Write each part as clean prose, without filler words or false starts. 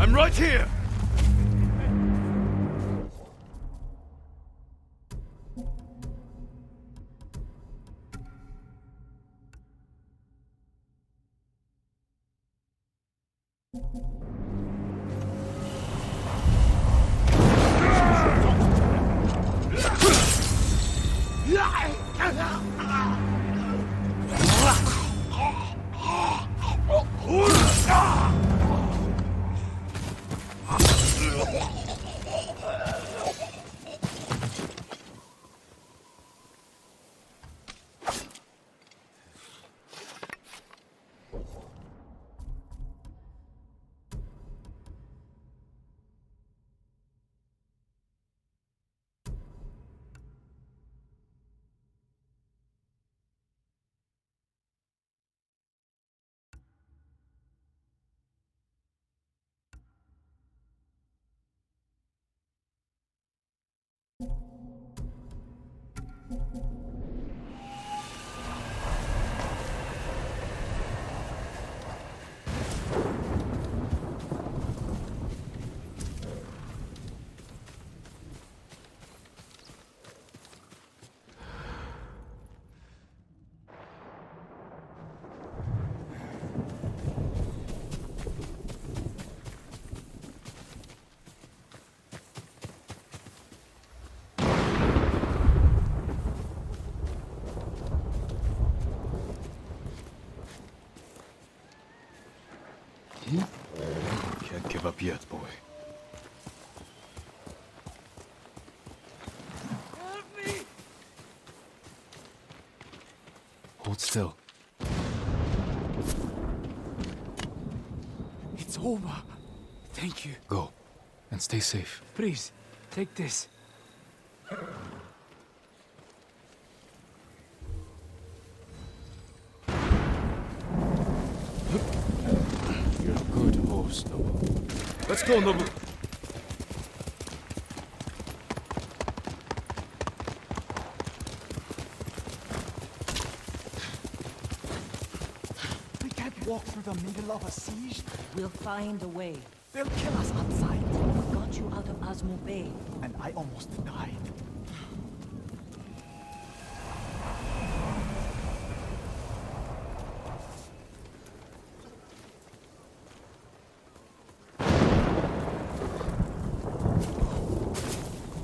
I'm right here! Can't give up yet, boy. Help me! Hold still. It's over. Thank you. Go. And stay safe. Please, take this. You're a good host, Nobu. Let's go, Nobu! We can't walk through the middle of a siege. We'll find a way. They'll kill us outside. We got you out of Asmo Bay. And I almost died.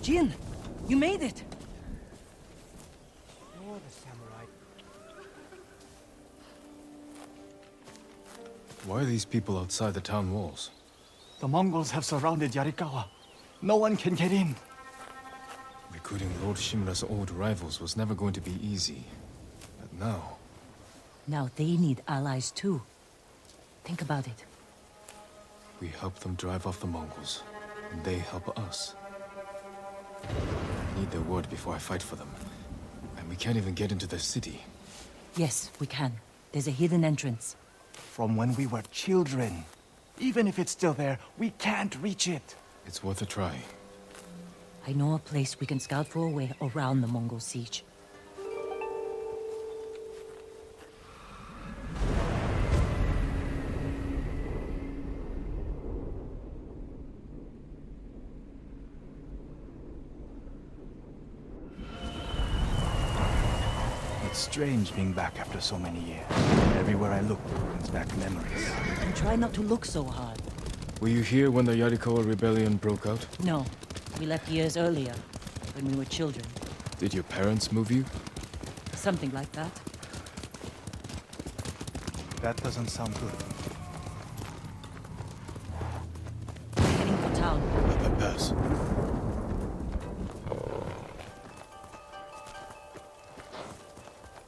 Jin, you made it. You're the samurai. Why are these people outside the town walls? The Mongols have surrounded Yarikawa. No one can get in. Recruiting Lord Shimura's old rivals was never going to be easy. But now... Now they need allies too. Think about it. we help them drive off the Mongols, and they help us. I need their word before I fight for them. And we can't even get into their city. Yes, we can. There's a hidden entrance. From when we were children. Even if it's still there, we can't reach it. It's worth a try. I know a place we can scout for a way around the Mongol siege. It's strange being back after so many years. Everywhere I look brings back memories. And try not to look so hard. Were you here when the Yarikawa rebellion broke out? No, we left years earlier, when we were children. Did your parents move you? Something like that. That doesn't sound good. Heading for town. Pass.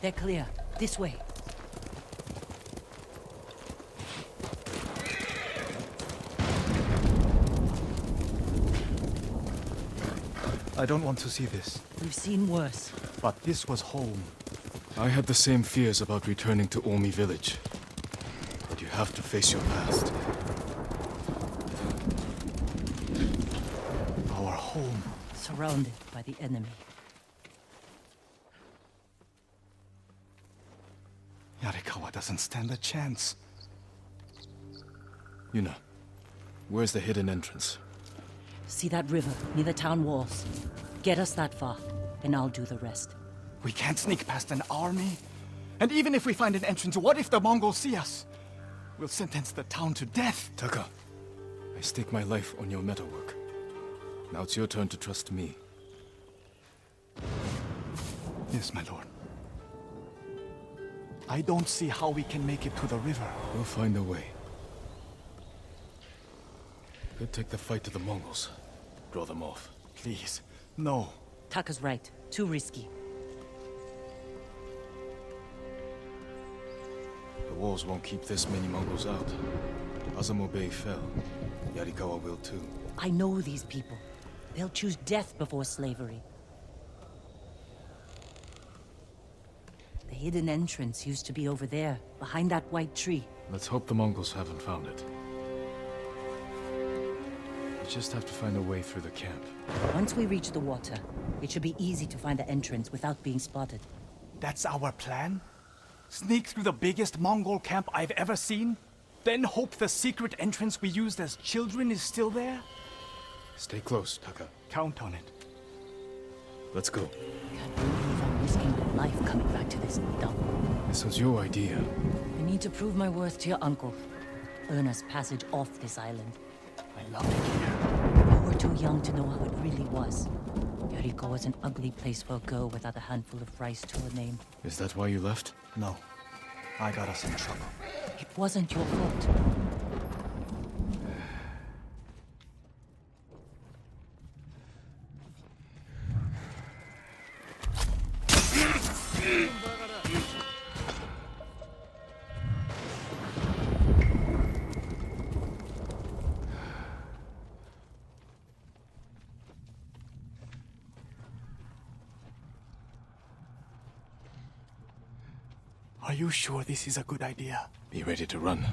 They're clear. This way. I don't want to see this. We've seen worse. But this was home. I had the same fears about returning to Omi village. But you have to face your past. Our home. Surrounded by the enemy. Yarikawa doesn't stand a chance. Yuna, Where's the hidden entrance? See that river near the town walls? Get us that far, and I'll do the rest. We can't sneak past an army. And even if we find an entrance, what if the Mongols see us? We'll sentence the town to death. Taka, I stake my life on your metalwork. Now it's your turn to trust me. Yes, my lord. I don't see how we can make it to the river. We'll find a way. Could take the fight to the Mongols. Draw them off. Please, no. Taka's right. Too risky. The walls won't keep this many Mongols out. Azamo Bay fell. Yarikawa will too. I know these people. They'll choose death before slavery. The hidden entrance used to be over there, behind that white tree. Let's hope the Mongols haven't found it. We just have to find a way through the camp. Once we reach the water, it should be easy to find the entrance without being spotted. That's our plan? Sneak through the biggest Mongol camp I've ever seen? Then hope the secret entrance we used as children is still there? Stay close, Taka. Count on it. Let's go. Can't believe I'm risking my life coming back to this dump. This was your idea. I need to prove my worth to your uncle. Earn us passage off this island. I love it here. You were too young to know how it really was. Yariko was an ugly place for a girl without a handful of rice to her name. Is that why you left? No. I got us in trouble. It wasn't your fault. Are you sure this is a good idea? Be ready to run.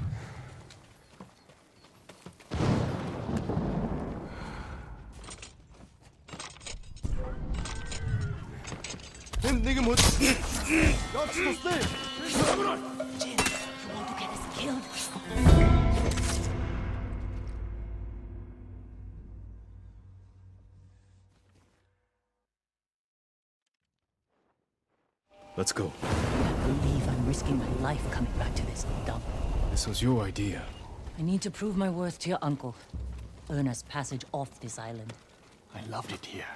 Jin, you want to get us killed? Let's go. Can't believe I'm risking my life coming back to this dump. This was your idea. I need to prove my worth to your uncle. Earn us passage off this island. I loved it here.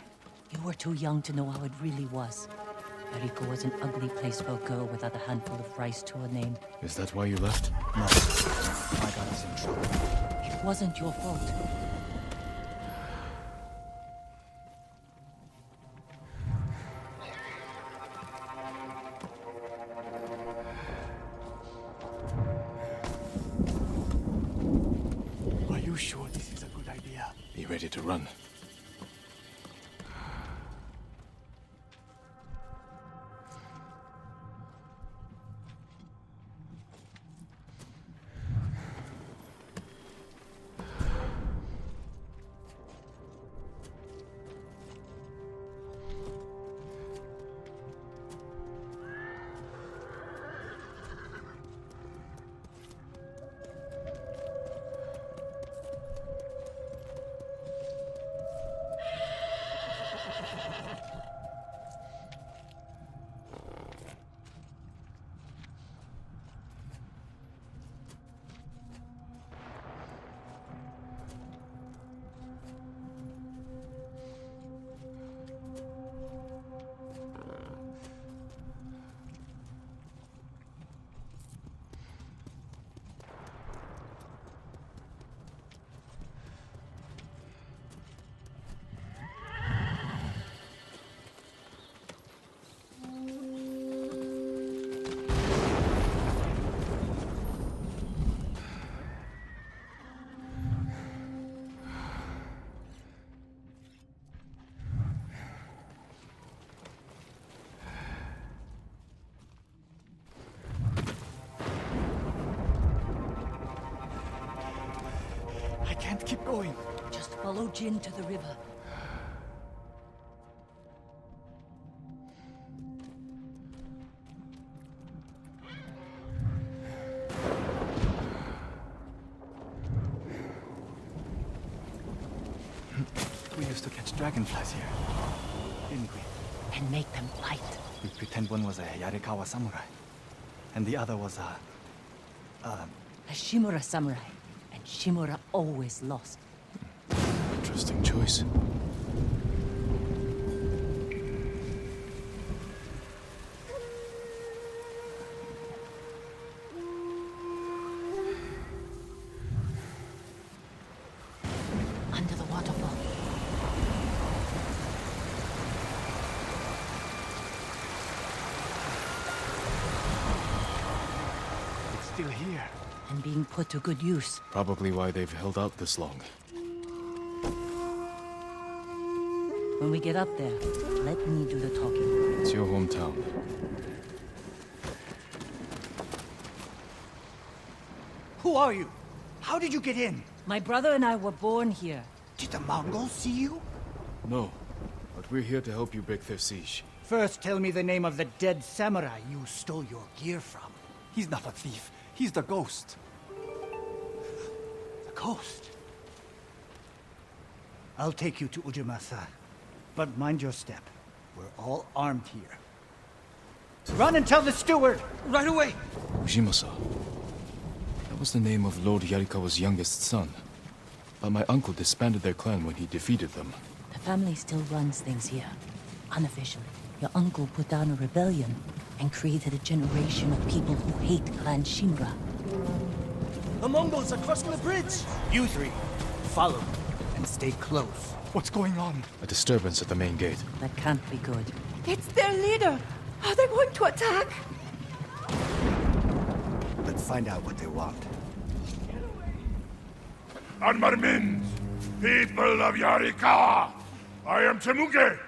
You were too young to know how it really was. Yariko was an ugly place for a girl without a handful of rice to her name. Is that why you left? No. I got us in trouble. It wasn't your fault. Are you sure this is a good idea? Be ready to run. I can't keep going. Just follow Jin to the river. We used to catch dragonflies here, didn't we? And make them fight. We pretend one was a Yarikawa samurai, and the other was A Shimura samurai. And Shimura always lost. Interesting choice. Under the waterfall. It's still here. And being put to good use. Probably why they've held out this long. When we get up there, let me do the talking. It's your hometown. Who are you? How did you get in? My brother and I were born here. Did the Mongols see you? No, but we're here to help you break their siege. First, tell me the name of the dead samurai you stole your gear from. He's not a thief. He's the ghost. The ghost? I'll take you to Ujimasa. But mind your step. We're all armed here. Run and tell the steward! Right away! Ujimasa. That was the name of Lord Yarikawa's youngest son. But my uncle disbanded their clan when he defeated them. The family still runs things here. Unofficially. Your uncle put down a rebellion and created a generation of people who hate Clan Shimura. The Mongols are crossing the bridge! You three, follow and stay close. What's going on? A disturbance at the main gate. That can't be good. It's their leader! Are they going to attack? Let's find out what they want. Armarmins, people of Yarikawa, I am Temuge,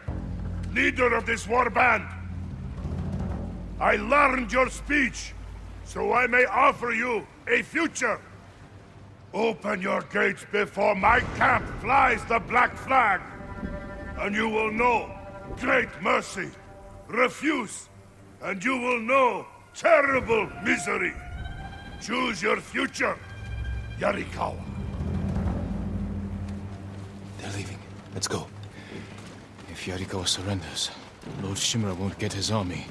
leader of this war band. I learned your speech, so I may offer you a future. Open your gates before my camp flies the black flag, and you will know great mercy. Refuse, and you will know terrible misery. Choose your future, Yarikawa. They're leaving. Let's go. If Yarikawa surrenders, Lord Shimura won't get his army.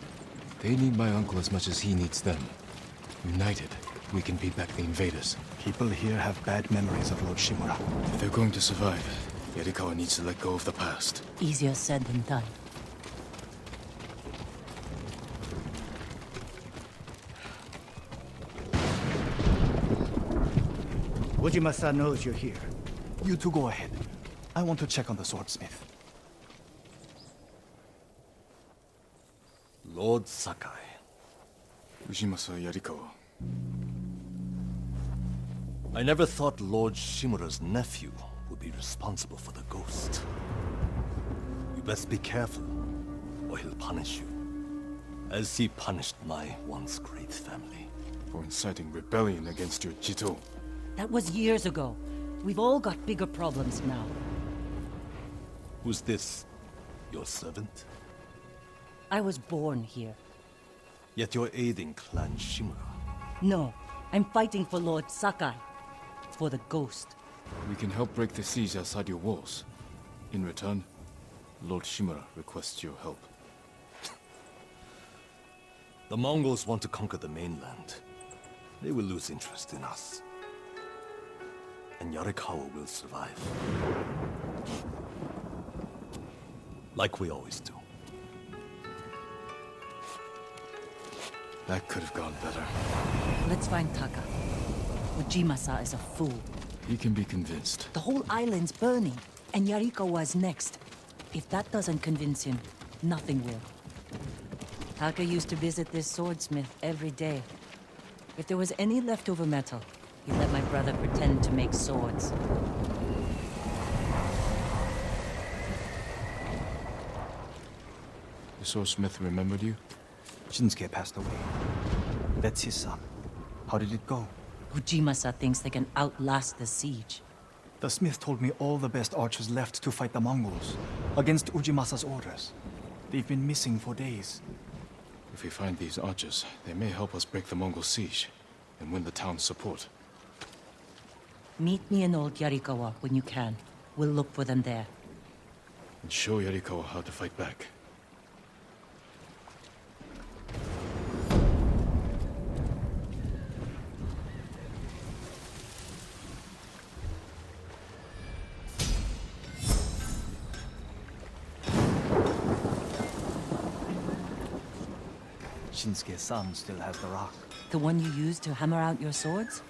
They need my uncle as much as he needs them. United, we can beat back the invaders. People here have bad memories of Lord Shimura. If they're going to survive, Yarikawa needs to let go of the past. Easier said than done. Ujimasa knows you're here. You two go ahead. I want to check on the swordsmith. Lord Sakai. Ujimasa Yarikawa. I never thought Lord Shimura's nephew would be responsible for the ghost. You best be careful, or he'll punish you. As he punished my once great family. For inciting rebellion against your Jito. That was years ago. We've all got bigger problems now. Who's this? Your servant? I was born here. Yet you're aiding Clan Shimura. No, I'm fighting for Lord Sakai. For the ghost. We can help break the siege outside your walls. In return, Lord Shimura requests your help. The Mongols want to conquer the mainland. They will lose interest in us. And Yarikawa will survive. Like we always do. That could have gone better. Let's find Taka. Ujimasa is a fool. He can be convinced. The whole island's burning, and Yarikawa's next. If that doesn't convince him, nothing will. Taka used to visit this swordsmith every day. If there was any leftover metal, he'd let my brother pretend to make swords. The swordsmith remembered you? Shinsuke passed away. That's his son. How did it go? Ujimasa thinks they can outlast the siege. The smith told me all the best archers left to fight the Mongols, against Ujimasa's orders. They've been missing for days. If we find these archers, they may help us break the Mongol siege and win the town's support. Meet me in old Yarikawa when you can. We'll look for them there. And show Yarikawa how to fight back. Shinsuke's son still has the rock. The one you used to hammer out your swords?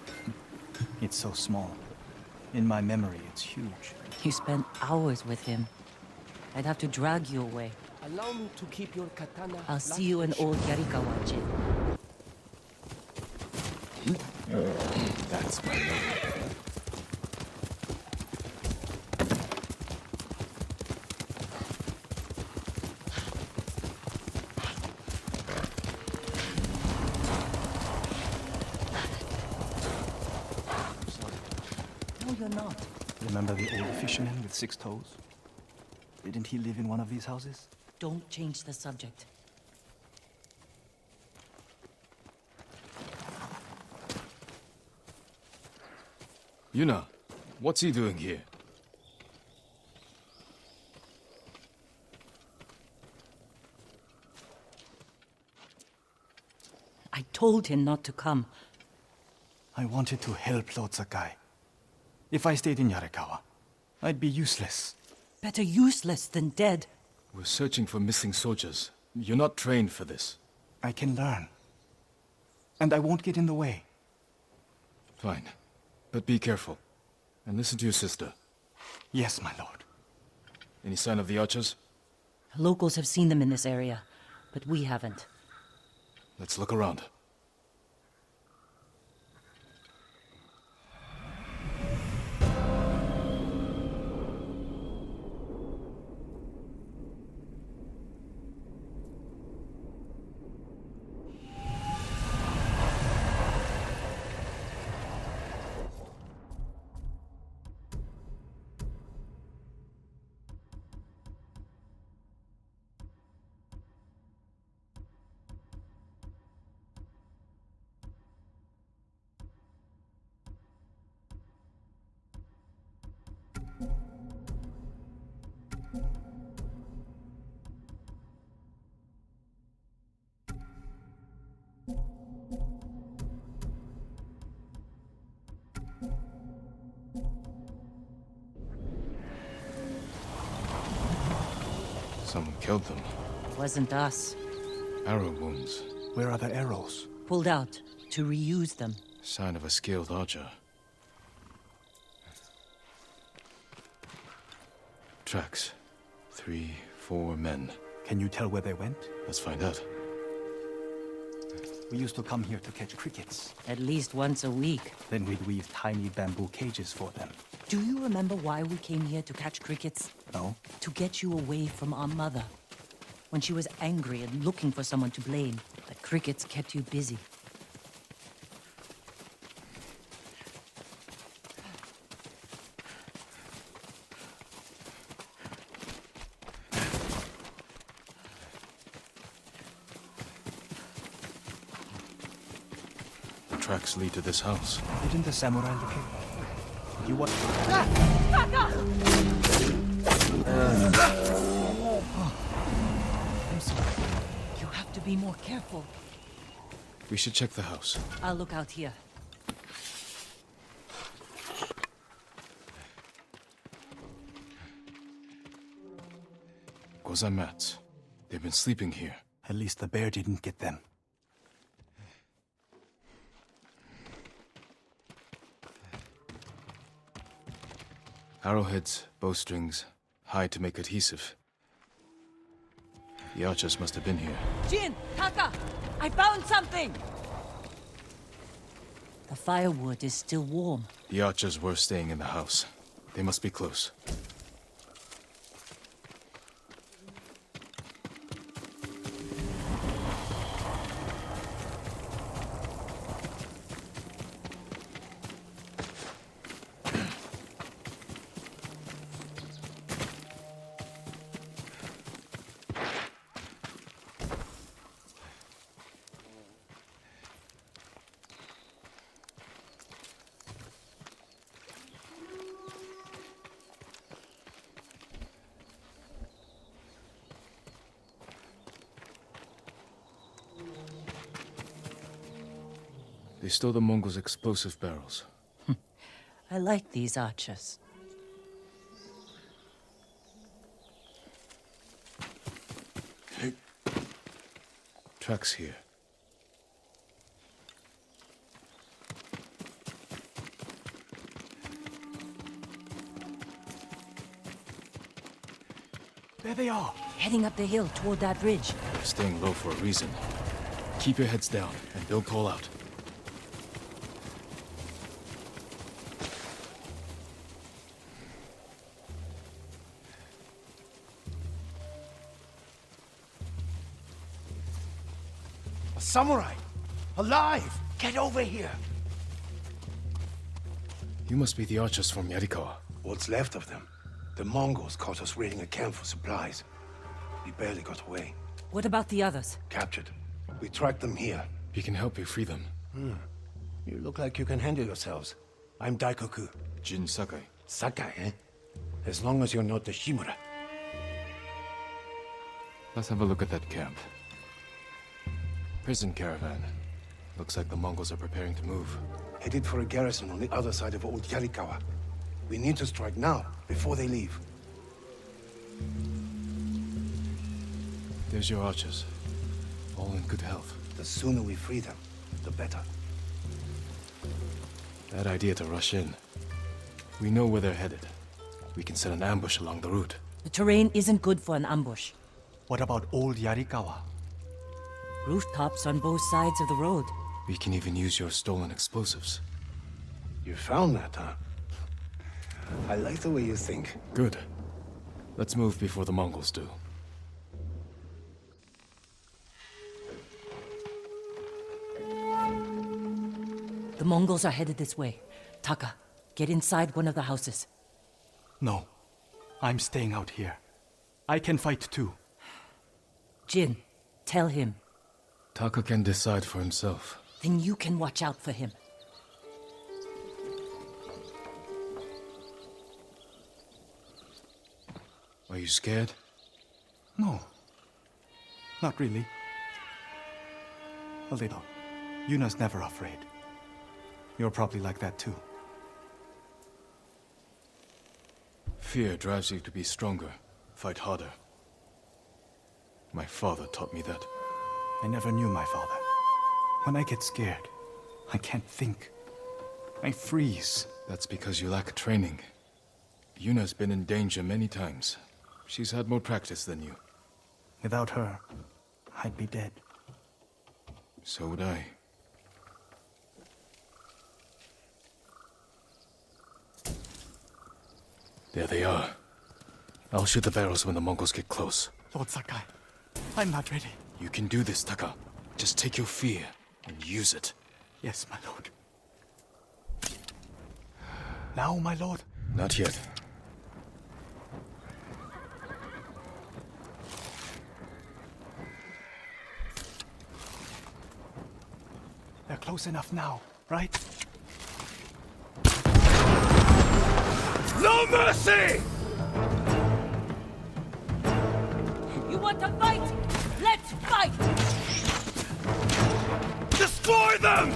It's so small. In my memory, it's huge. You spent hours with him. I'd have to drag you away. Allow me to keep your katana. I'll see you in old Yarikawa, Jin. That's my love. No, you're not. Remember the old fisherman with 6 toes? Didn't he live in one of these houses? Don't change the subject. Yuna, what's he doing here? I told him not to come. I wanted to help Lord Sakai. If I stayed in Yarikawa, I'd be useless. Better useless than dead. We're searching for missing soldiers. You're not trained for this. I can learn. And I won't get in the way. Fine. But be careful. And listen to your sister. Yes, my lord. Any sign of the archers? Locals have seen them in this area, but we haven't. Let's look around. Someone killed them. Wasn't us. Arrow wounds. Where are the arrows? Pulled out to reuse them. Sign of a skilled archer. Tracks. 3, 4 men. Can you tell where they went? Let's find out. We used to come here to catch crickets. At least once a week. Then we'd weave tiny bamboo cages for them. Do you remember why we came here to catch crickets? No? To get you away from our mother. When she was angry and looking for someone to blame, the crickets kept you busy. The tracks lead to this house. Didn't the samurai look it? You what? I'm sorry. You have to be more careful. We should check the house. I'll look out here. Gozan mats. They've been sleeping here. At least the bear didn't get them. Arrowheads, bowstrings, hide to make adhesive. The archers must have been here. Jin! Taka! I found something! The firewood is still warm. The archers were staying in the house. They must be close. They stole the Mongols' explosive barrels. I like these archers. Tracks here. There they are. Heading up the hill toward that ridge. They're staying low for a reason. Keep your heads down, and don't call out. A samurai! Alive! Get over here! You must be the archers from Yarikawa. What's left of them? The Mongols caught us raiding a camp for supplies. We barely got away. What about the others? Captured. We tracked them here. We can help you free them. You look like you can handle yourselves. I'm Daikoku. Jin Sakai. Sakai, eh? As long as you're not the Shimura. Let's have a look at that camp. Prison caravan. Looks like the Mongols are preparing to move. Headed for a garrison on the other side of Old Yarikawa. We need to strike now, before they leave. There's your archers. All in good health. The sooner we free them, the better. Bad idea to rush in. We know where they're headed. We can set an ambush along the route. The terrain isn't good for an ambush. What about Old Yarikawa? Rooftops on both sides of the road. We can even use your stolen explosives. You found that, huh? I like the way you think. Good. Let's move before the Mongols do. The Mongols are headed this way. Taka, get inside one of the houses. No. I'm staying out here. I can fight too. Jin, tell him. Taka can decide for himself. Then you can watch out for him. Are you scared? No. Not really. A little. Yuna's never afraid. You're probably like that too. Fear drives you to be stronger, fight harder. My father taught me that. I never knew my father. When I get scared, I can't think. I freeze. That's because you lack training. Yuna's been in danger many times. She's had more practice than you. Without her, I'd be dead. So would I. There they are. I'll shoot the barrels when the Mongols get close. Lord Sakai, I'm not ready. You can do this, Taka. Just take your fear and use it. Yes, my lord. Now, my lord? Not yet. They're close enough now, right? No mercy! You want to fight? Let's fight! Destroy them!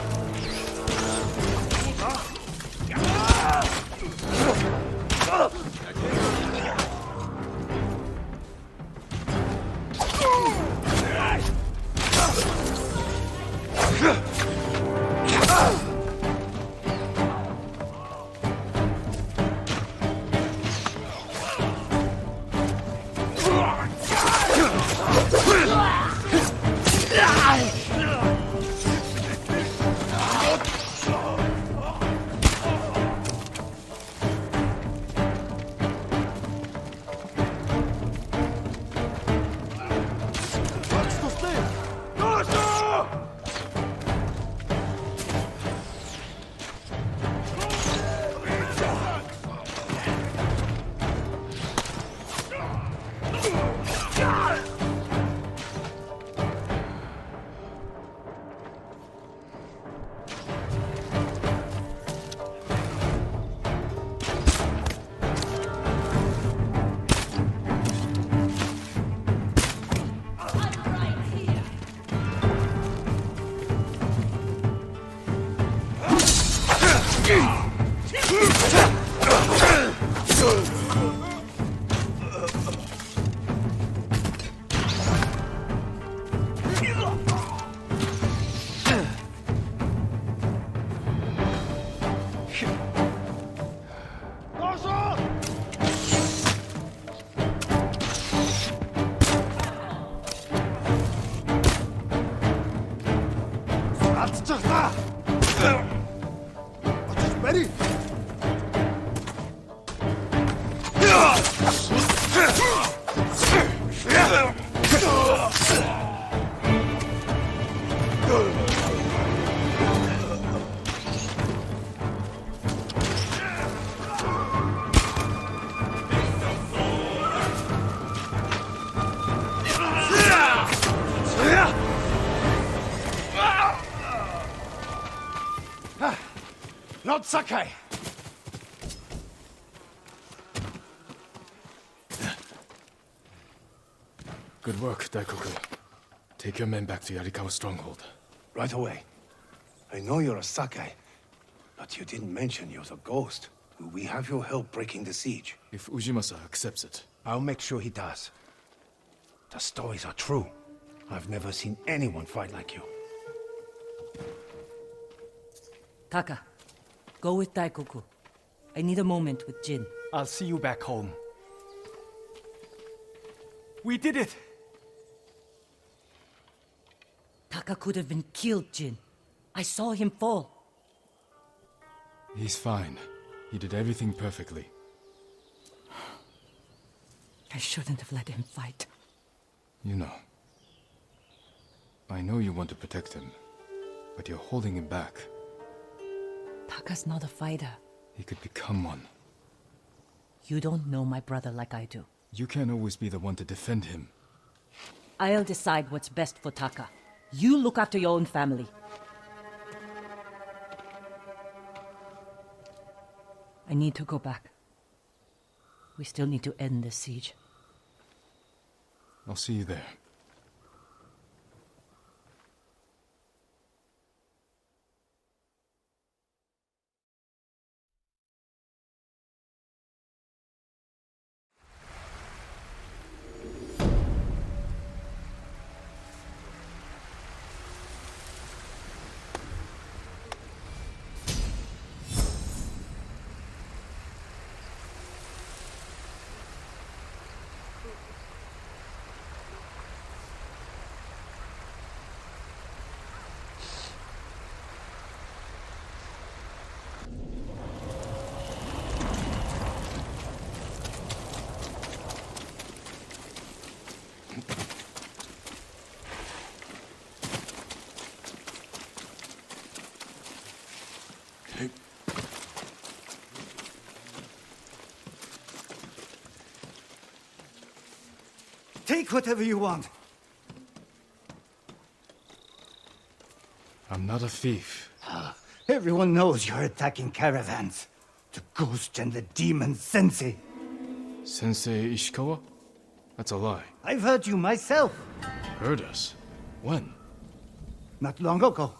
Sakai! Good work, Daikoku. Take your men back to Yarikawa's stronghold. Right away. I know you're a Sakai, but you didn't mention you're a ghost. Will we have your help breaking the siege? If Ujimasa accepts it. I'll make sure he does. The stories are true. I've never seen anyone fight like you. Taka, go with Daikoku. I need a moment with Jin. I'll see you back home. We did it! Taka could have been killed, Jin. I saw him fall. He's fine. He did everything perfectly. I shouldn't have let him fight. You know. I know you want to protect him, but you're holding him back. Taka's not a fighter. He could become one. You don't know my brother like I do. You can't always be the one to defend him. I'll decide what's best for Taka. You look after your own family. I need to go back. We still need to end this siege. I'll see you there. Take whatever you want. I'm not a thief. Everyone knows you're attacking caravans. The ghost and the demon Sensei. Sensei Ishikawa? That's a lie. I've heard you myself. Heard us? When? Not long ago.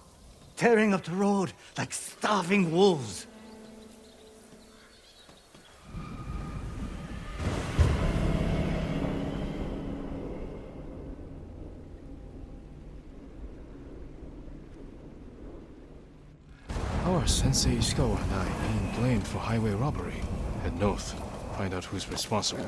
Tearing up the road like starving wolves. How are Sensei Ishikawa and I being blamed for highway robbery? Head north. Find out who's responsible.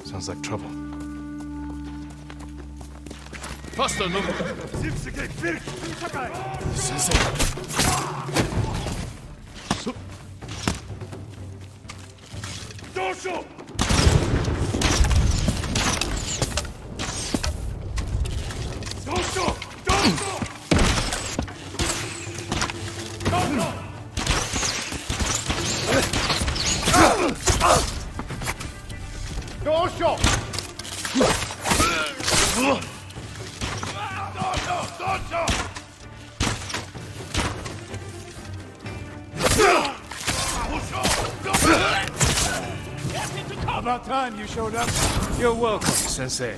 Sounds like trouble. Faster, no! Sensei! Dosho! Dosho! Dosho! Dosho! About time you showed up. You're welcome, Sensei.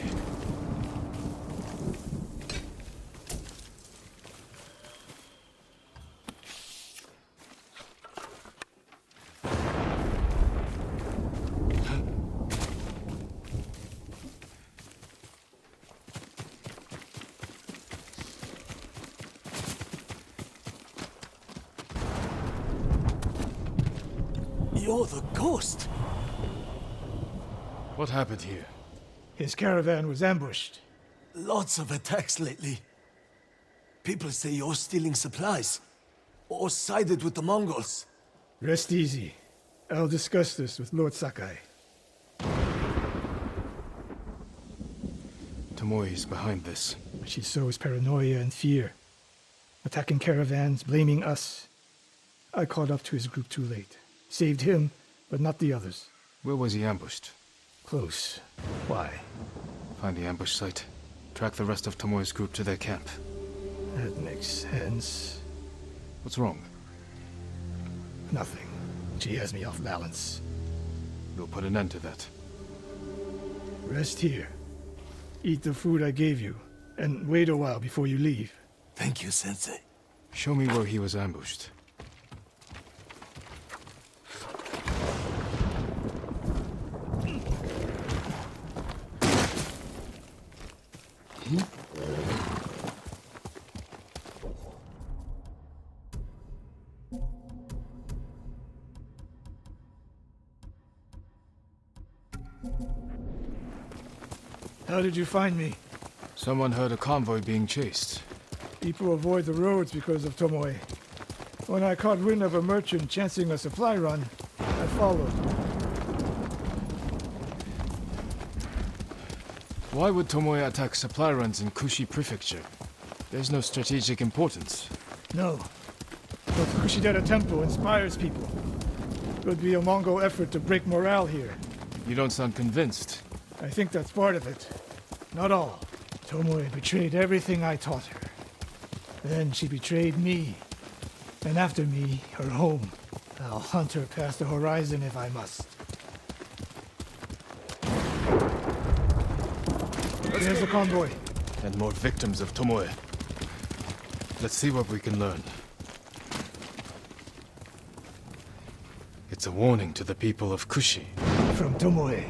You're the ghost! What happened here? His caravan was ambushed. Lots of attacks lately. People say you're stealing supplies. Or sided with the Mongols. Rest easy. I'll discuss this with Lord Sakai. Tomoe is behind this. She sows paranoia and fear. Attacking caravans, blaming us. I caught up to his group too late. Saved him, but not the others. Where was he ambushed? Close. Why? Find the ambush site. Track the rest of Tomoe's group to their camp. That makes sense. What's wrong? Nothing. She has me off balance. We'll put an end to that. Rest here. Eat the food I gave you, and wait a while before you leave. Thank you, Sensei. Show me where he was ambushed. How did you find me? Someone heard a convoy being chased. People avoid the roads because of Tomoe. When I caught wind of a merchant chancing a supply run, I followed. Why would Tomoe attack supply runs in Kushi Prefecture? There's no strategic importance. No. But the Kushidera Temple inspires people. Could be a Mongol effort to break morale here. You don't sound convinced. I think that's part of it. Not all. Tomoe betrayed everything I taught her. Then she betrayed me. And after me, her home. I'll hunt her past the horizon if I must. There's the convoy. And more victims of Tomoe. Let's see what we can learn. It's a warning to the people of Kushi. From Tomoe.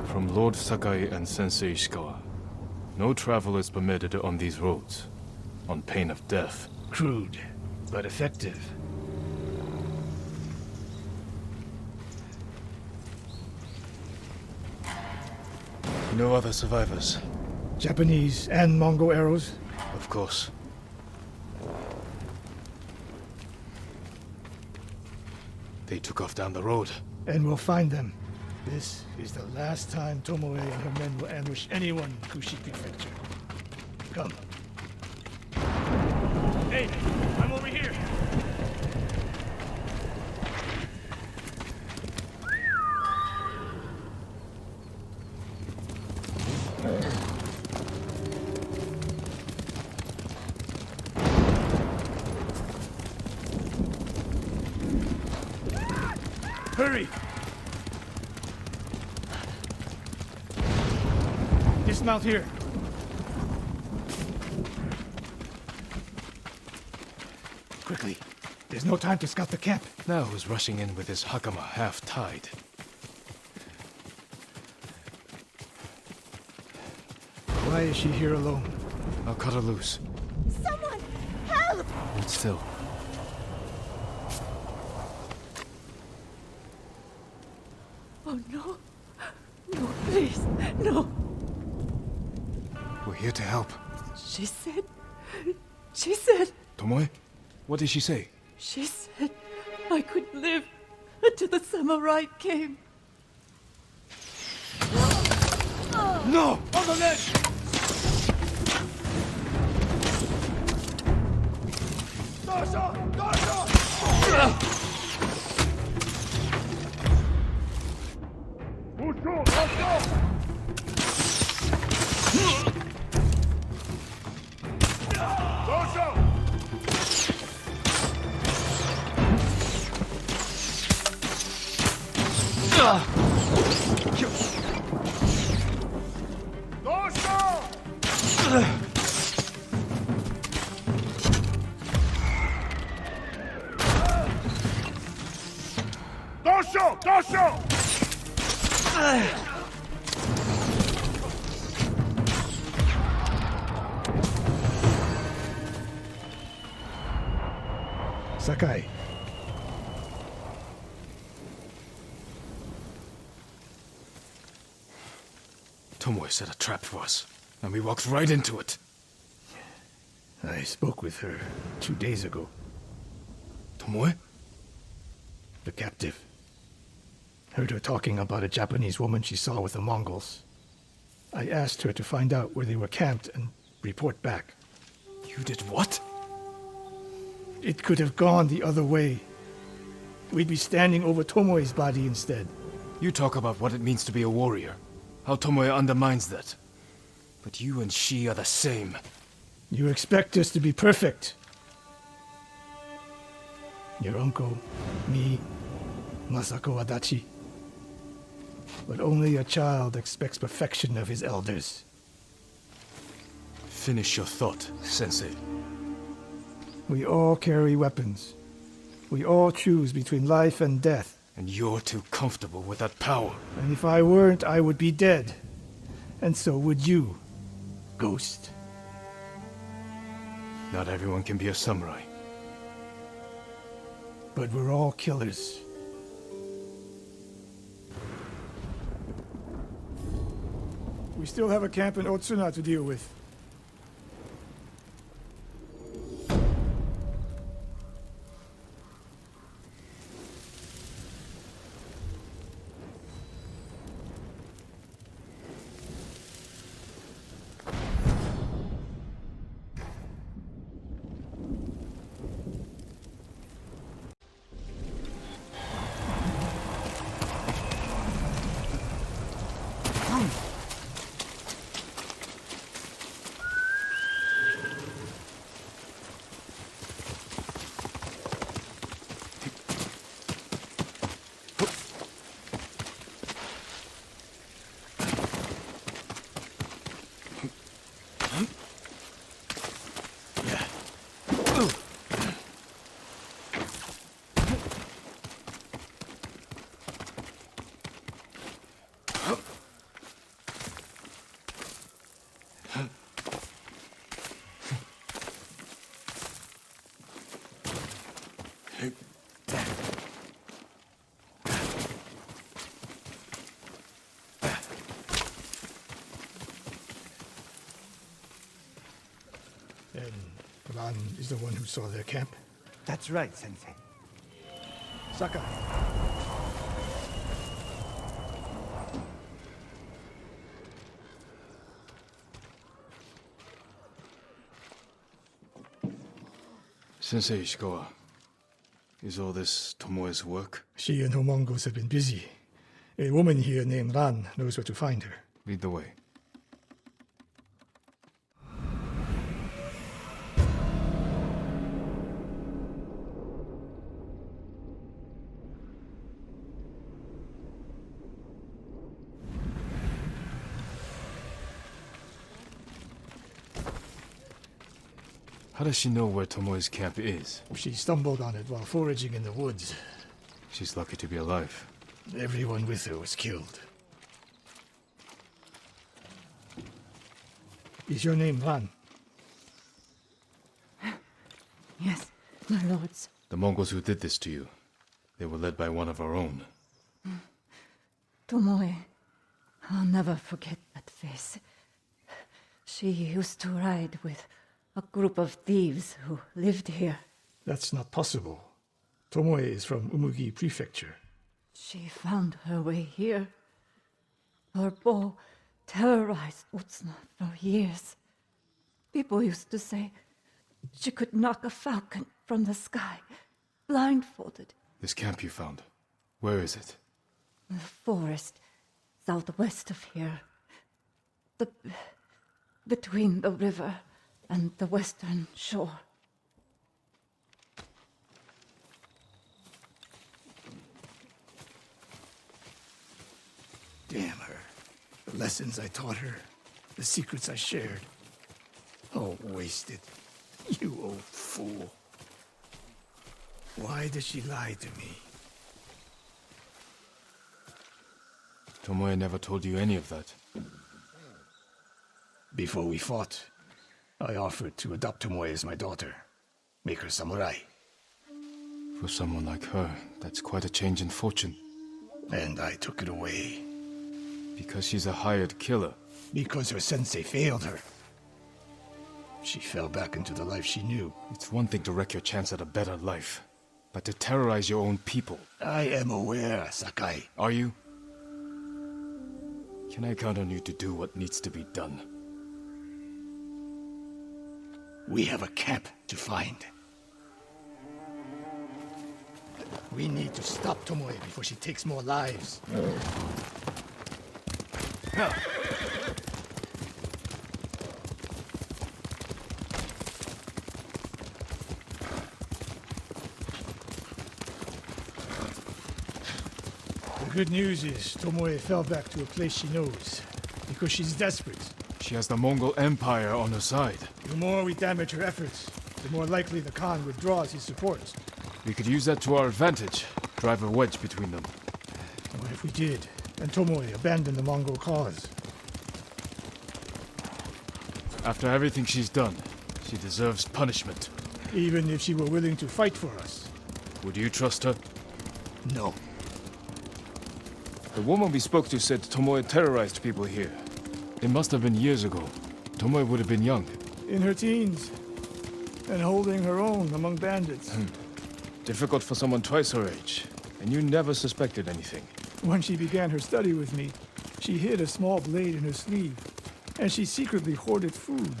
From Lord Sakai and Sensei Ishikawa. No travel is permitted on these roads, on pain of death. Crude, but effective. No other survivors. Japanese and Mongol arrows? Of course. They took off down the road. And we'll find them. This is the last time Tomoe and her men will ambush anyone in Kushi Prefecture. Come. Hey, I'm over here. Hurry! Dismount here. Quickly. There's no time to scout the camp. Now who's rushing in with his hakama half-tied? Why is she here alone? I'll cut her loose. Someone! Help! Hold still. Oh, no. No, please. No. We're here to help. She said... Tomoe? What did she say? She said I could live until the samurai came. No! On the ledge! Sakai. Tomoe set a trap for us, and we walked right into it. I spoke with her 2 days ago. Tomoe? The captive. Heard her talking about a Japanese woman she saw with the Mongols. I asked her to find out where they were camped and report back. You did what? It could have gone the other way. We'd be standing over Tomoe's body instead. You talk about what it means to be a warrior, how Tomoe undermines that. But you and she are the same. You expect us to be perfect. Your uncle, me, Masako Adachi. But only a child expects perfection of his elders. Finish your thought, Sensei. We all carry weapons. We all choose between life and death. And you're too comfortable with that power. And if I weren't, I would be dead. And so would you, Ghost. Not everyone can be a samurai. But we're all killers. We still have a camp in Otsuna to deal with. And Ran is the one who saw their camp? That's right, Sensei. Sakai. Sensei Ishikawa, is all this Tomoe's work? She and her Mongols have been busy. A woman here named Ran knows where to find her. Lead the way. How does she know where Tomoe's camp is? She stumbled on it while foraging in the woods. She's lucky to be alive. Everyone with her was killed. Is your name Ran? Yes, my lords. The Mongols who did this to you, they were led by one of our own. Tomoe. I'll never forget that face. She used to ride with a group of thieves who lived here. That's not possible. Tomoe is from Umugi Prefecture. She found her way here. Her bow terrorized Utsuna for years. People used to say she could knock a falcon from the sky, blindfolded. This camp you found, where is it? The forest southwest of here. Between the river and the western shore. Damn her. The lessons I taught her, the secrets I shared. All wasted. You old fool. Why does she lie to me? Tomoe never told you any of that. Before we fought, I offered to adopt Tomoe as my daughter. Make her samurai. For someone like her, that's quite a change in fortune. And I took it away. Because she's a hired killer. Because her sensei failed her. She fell back into the life she knew. It's one thing to wreck your chance at a better life, but to terrorize your own people. I am aware, Sakai. Are you? Can I count on you to do what needs to be done? We have a camp to find. We need to stop Tomoe before she takes more lives. The good news is Tomoe fell back to a place she knows, because she's desperate. She has the Mongol Empire on her side. The more we damage her efforts, the more likely the Khan withdraws his support. We could use that to our advantage. Drive a wedge between them. What if we did, and Tomoe abandoned the Mongol cause? After everything she's done, she deserves punishment. Even if she were willing to fight for us? Would you trust her? No. The woman we spoke to said Tomoe terrorized people here. It must have been years ago. Tomoe would have been young. In her teens, and holding her own among bandits. Difficult for someone twice her age. And you never suspected anything. When she began her study with me, she hid a small blade in her sleeve, and she secretly hoarded food.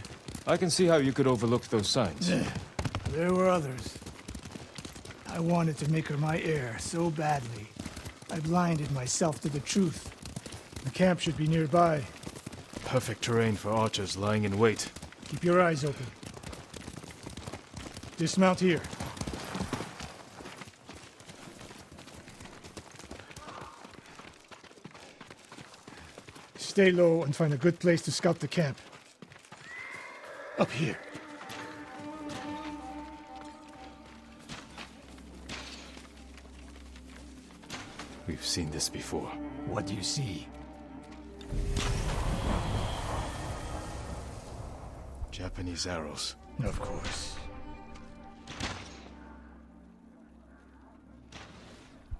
I can see how you could overlook those signs. There were others. I wanted to make her my heir so badly. I blinded myself to the truth. The camp should be nearby. Perfect terrain for archers lying in wait. Keep your eyes open. Dismount here. Stay low and find a good place to scout the camp. Up here. We've seen this before. What do you see? Japanese arrows. Of course.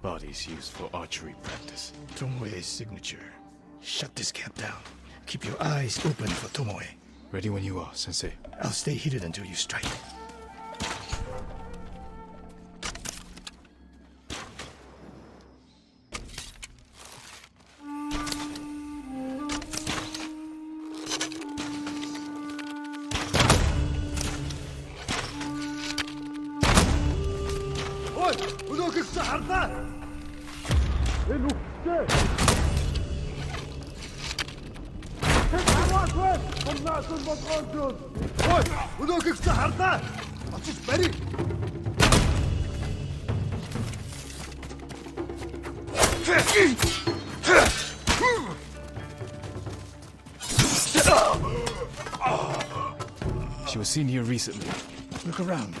Bodies used for archery practice. Tomoe's signature. Shut this camp down. Keep your eyes open for Tomoe. Ready when you are, Sensei. I'll stay hidden until you strike. She was seen here recently. Look around.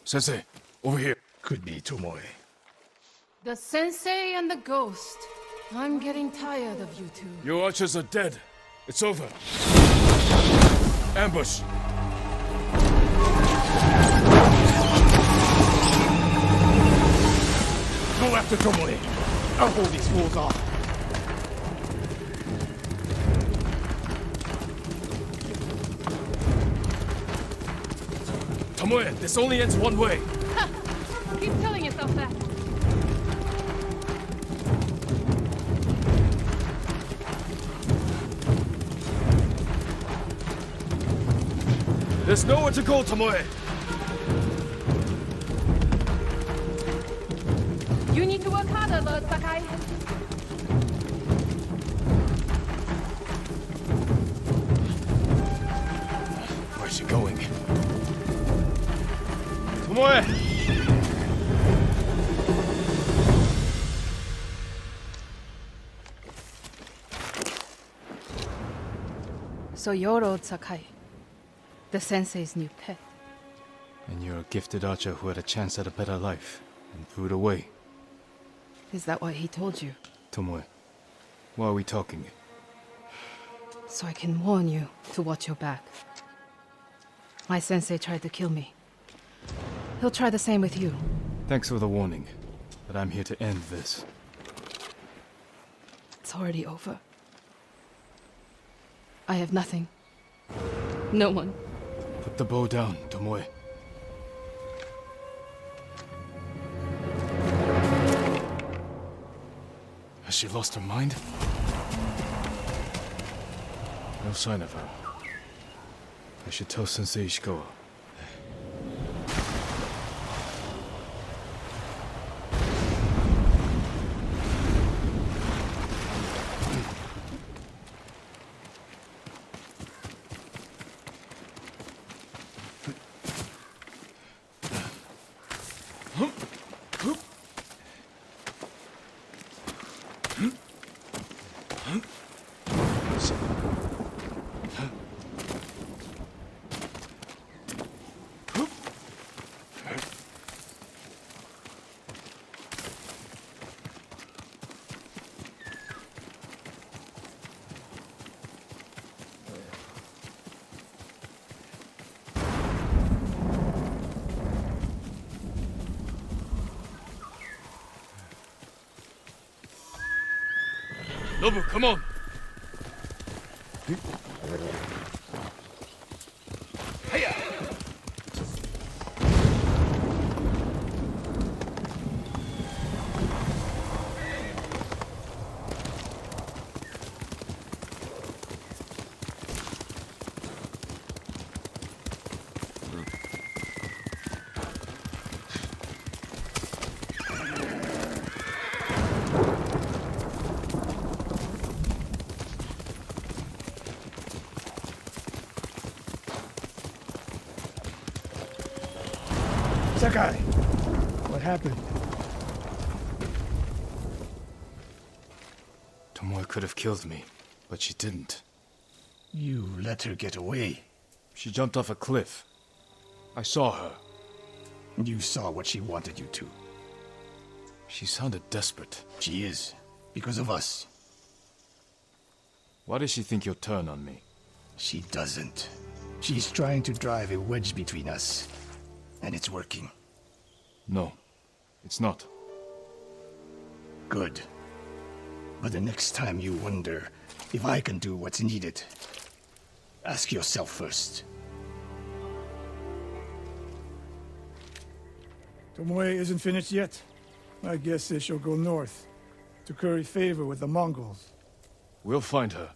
Sensei, over here. Could be Tomoe. The sensei and the ghost. I'm getting tired of you two. Your archers are dead. It's over. Ambush! Go after Tomoe. I'll hold these fools off. Tomoe, this only ends one way. Keep telling yourself that. There's nowhere to go, Tomoe! You need to work harder, Lord Sakai. Where's she going? Tomoe! So you're old Sakai, the sensei's new pet. And you're a gifted archer who had a chance at a better life, and threw it away. Is that what he told you? Tomoe, why are we talking? So I can warn you to watch your back. My sensei tried to kill me. He'll try the same with you. Thanks for the warning, but I'm here to end this. It's already over. I have nothing. No one. Put the bow down, Tomoe. Has she lost her mind? No sign of her. I should tell Sensei Ishikawa. Nobu, come on! Sakai, what happened? Tomoe could have killed me, but she didn't. You let her get away. She jumped off a cliff. I saw her. You saw what she wanted you to. She sounded desperate. She is, because of us. Why does she think you'll turn on me? She doesn't. She's trying to drive a wedge between us. And it's working. No, it's not. Good. But the next time you wonder if I can do what's needed, ask yourself first. Tomoe isn't finished yet. I guess they shall go north, to curry favor with the Mongols. We'll find her.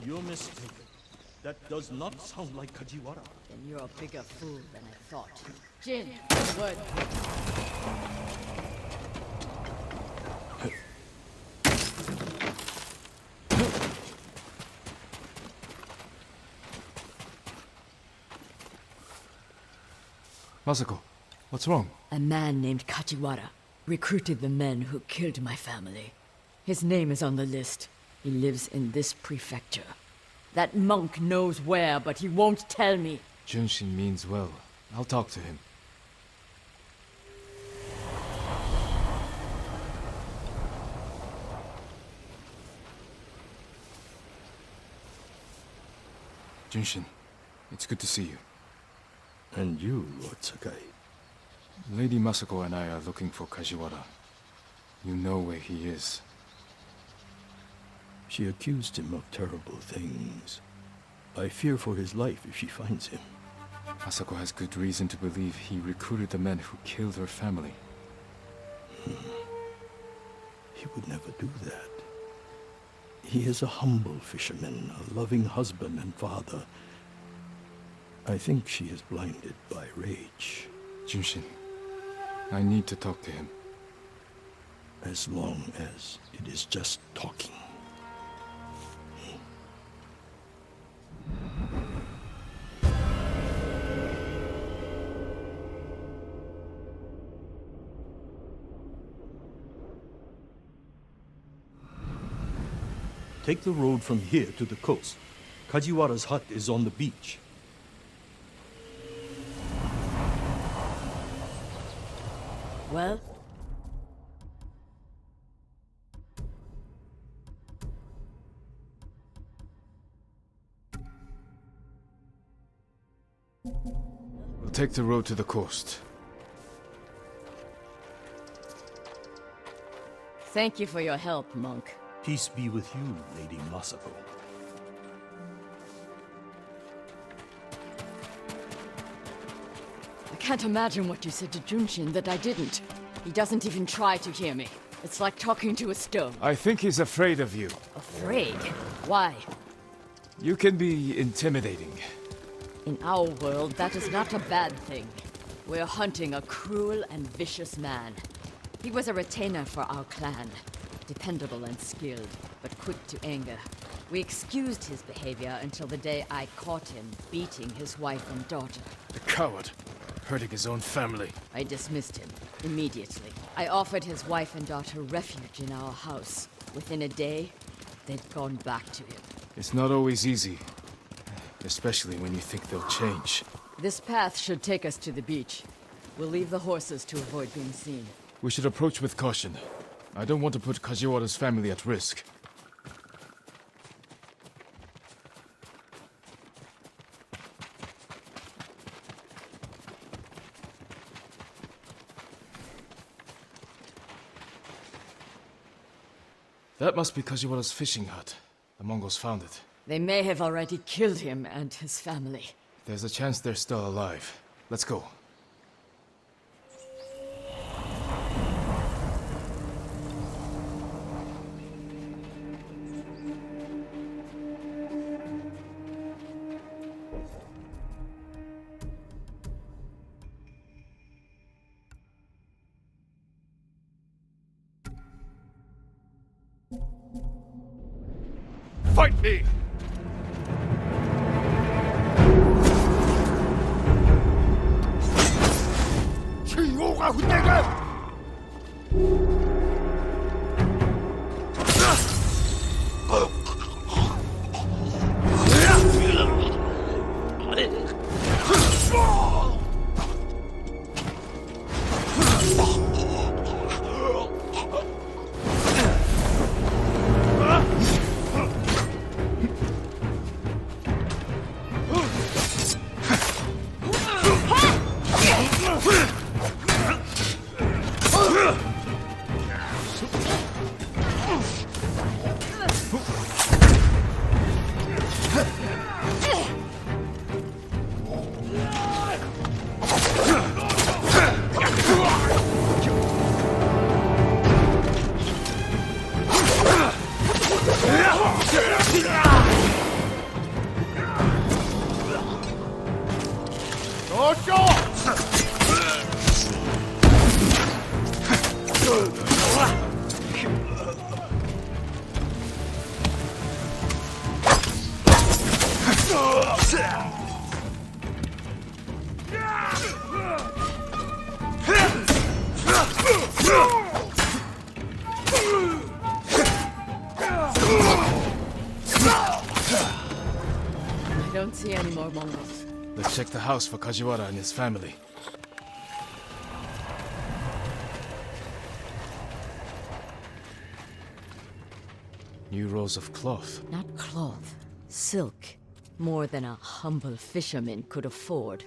You're mistaken. That does not sound like Kajiwara. Then you're a bigger fool than I thought. Jin, word. Masako, what's wrong? A man named Kajiwara recruited the men who killed my family. His name is on the list. He lives in this prefecture. That monk knows where, but he won't tell me. Junshin means well. I'll talk to him. Junshin, it's good to see you. And you, Lord Sakai. Lady Masako and I are looking for Kajiwara. You know where he is. She accused him of terrible things. I fear for his life if she finds him. Masako has good reason to believe he recruited the men who killed her family. He would never do that. He is a humble fisherman, a loving husband and father. I think she is blinded by rage. Junshin, I need to talk to him. As long as it is just talking. Take the road from here to the coast. Kajiwara's hut is on the beach. Well? We'll take the road to the coast. Thank you for your help, monk. Peace be with you, Lady Masako. I can't imagine what you said to Junshin that I didn't. He doesn't even try to hear me. It's like talking to a stone. I think he's afraid of you. Afraid? Why? You can be intimidating. In our world, that is not a bad thing. We're hunting a cruel and vicious man. He was a retainer for our clan. Dependable and skilled, but quick to anger. We excused his behavior until the day I caught him beating his wife and daughter. The coward, hurting his own family. I dismissed him immediately. I offered his wife and daughter refuge in our house. Within a day, they'd gone back to him. It's not always easy, especially when you think they'll change. This path should take us to the beach. We'll leave the horses to avoid being seen. We should approach with caution. I don't want to put Kajiwara's family at risk. That must be Kajiwara's fishing hut. The Mongols found it. They may have already killed him and his family. There's a chance they're still alive. Let's go. Fight me! 치유가 후대가! see any more Mongols. Let's check the house for Kajiwara and his family. New rolls of cloth. Not cloth, silk. More than a humble fisherman could afford.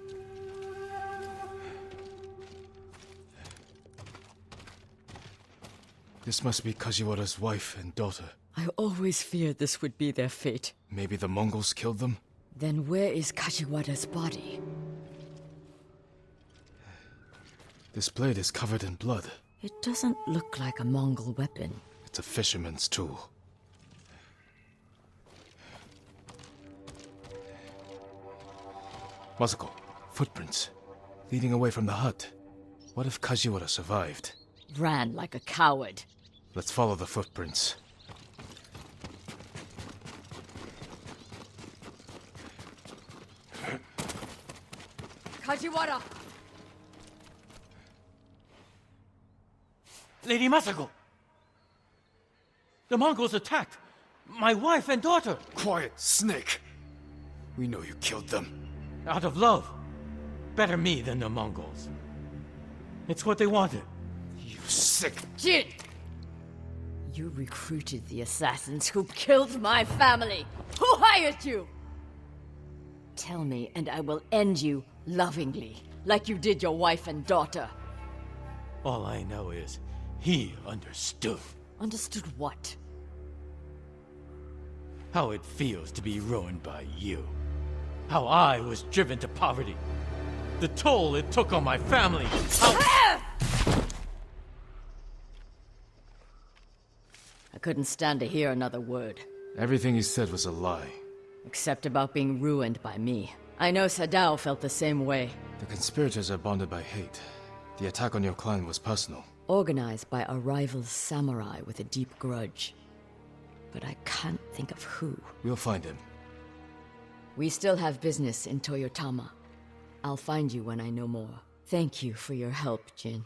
This must be Kajiwara's wife and daughter. I always feared this would be their fate. Maybe the Mongols killed them? Then where is Kajiwara's body? This blade is covered in blood. It doesn't look like a Mongol weapon. It's a fisherman's tool. Masako, footprints. Leading away from the hut. What if Kajiwara survived? Ran like a coward. Let's follow the footprints. Kajiwara! Lady Masako! The Mongols attacked my wife and daughter! Quiet, snake! We know you killed them. Out of love. Better me than the Mongols. It's what they wanted. You sick... Jin! You recruited the assassins who killed my family! Who hired you? Tell me, and I will end you lovingly, like you did your wife and daughter. All I know is, he understood. Understood what? How it feels to be ruined by you. How I was driven to poverty. The toll it took on my family. How... I couldn't stand to hear another word. Everything he said was a lie. Except about being ruined by me. I know Sadao felt the same way. The conspirators are bonded by hate. The attack on your clan was personal. Organized by a rival samurai with a deep grudge. But I can't think of who. We'll find him. We still have business in Toyotama. I'll find you when I know more. Thank you for your help, Jin.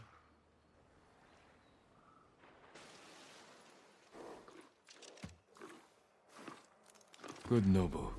Good Nobu.